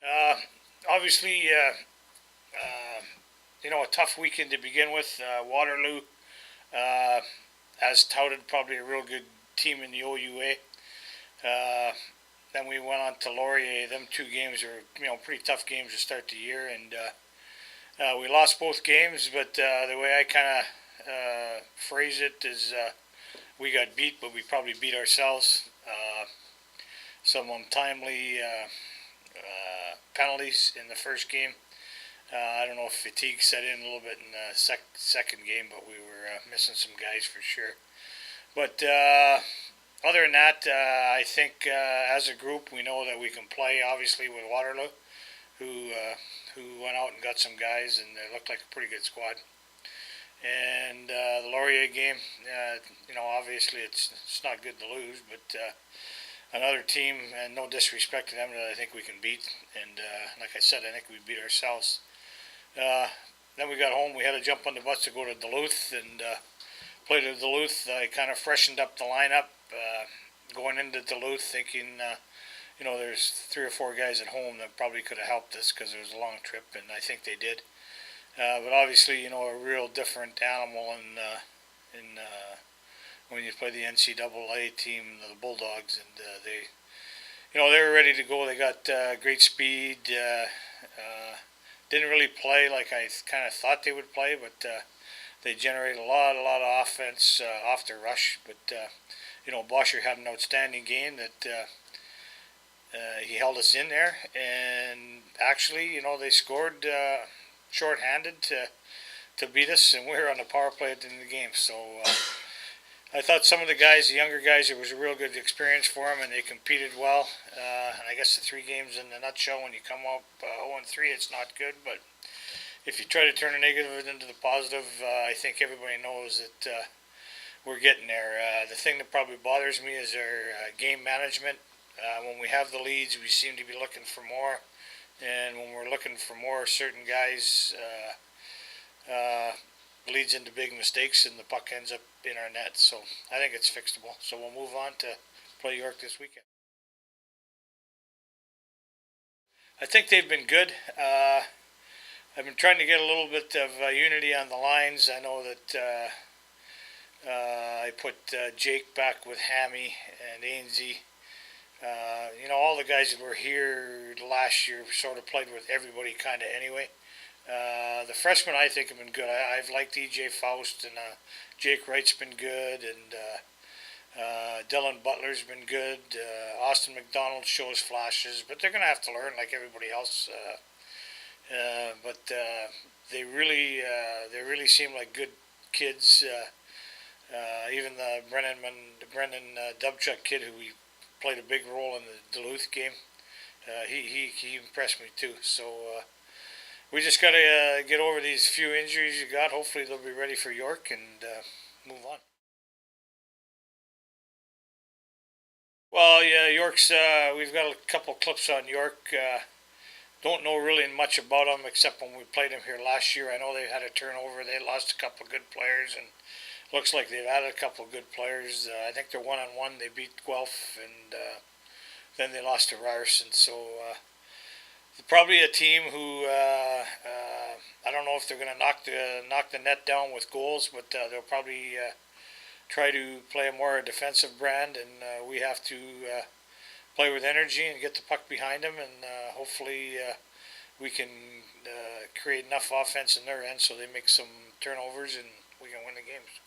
Uh, Obviously, a tough weekend to begin with. Waterloo, uh, as touted, probably a real good team in the OUA. Uh, then we went on to Laurier. Them two games are pretty tough games to start the year, and we lost both games. But the way I kind of phrase it is, we got beat, but we probably beat ourselves. Some untimely penalties in the first game. I don't know if fatigue set in a little bit in the second game, but we were missing some guys for sure. But other than that, I think as a group we know that we can play. Obviously with Waterloo, who went out and got some guys, and they looked like a pretty good squad. And the Laurier game, obviously it's not good to lose, but another team, and no disrespect to them, that I think we can beat. And like I said, I think we beat ourselves. Uh, then we got home. We had to jump on the bus to go to Duluth and play to Duluth. I kind of freshened up the lineup going into Duluth, thinking, there's three or four guys at home that probably could have helped us because it was a long trip, and I think they did. But obviously, a real different animal in when you play the NCAA team, the Bulldogs, and they were ready to go. They got great speed. Didn't really play like I kind of thought they would play, but they generated a lot of offense off the rush. But Bosher had an outstanding game that he held us in there, and actually, they scored shorthanded to beat us, and we were on the power play at the end of the game. So I thought some of the guys, the younger guys, it was a real good experience for them, and they competed well. And I guess the three games in a nutshell, when you come up 0-3, it's not good. But if you try to turn a negative into the positive, I think everybody knows that we're getting there. The thing that probably bothers me is our game management. When we have the leads, we seem to be looking for more. And when we're looking for more, certain guys leads into big mistakes, and the puck ends up in our net. So I think it's fixable. So we'll move on to play York this weekend. I think they've been good. I've been trying to get a little bit of unity on the lines. I know that I put Jake back with Hammy and Ainsey. All the guys that were here last year sort of played with everybody kind of anyway. The freshmen I think have been good. I've liked EJ Faust, and Jake Wright's been good, and Dylan Butler's been good. Austin McDonald shows flashes, but they're going to have to learn like everybody else. But they really seem like good kids. Even the Brendan Dubchuk kid, who we played a big role in the Duluth game. He impressed me too. So we just got to get over these few injuries you got. Hopefully they'll be ready for York and move on. Well, yeah, York's. We've got a couple clips on York. Don't know really much about them except when we played them here last year. I know they had a turnover. They lost a couple good players, and looks like they've added a couple good players. I think they're 1-1. They beat Guelph, and then they lost to Ryerson. So probably a team who I don't know if they're going to knock the net down with goals, but they'll probably try to play a more defensive brand, and we have to play with energy and get the puck behind them, and hopefully we can create enough offense in their end so they make some turnovers and we can win the games.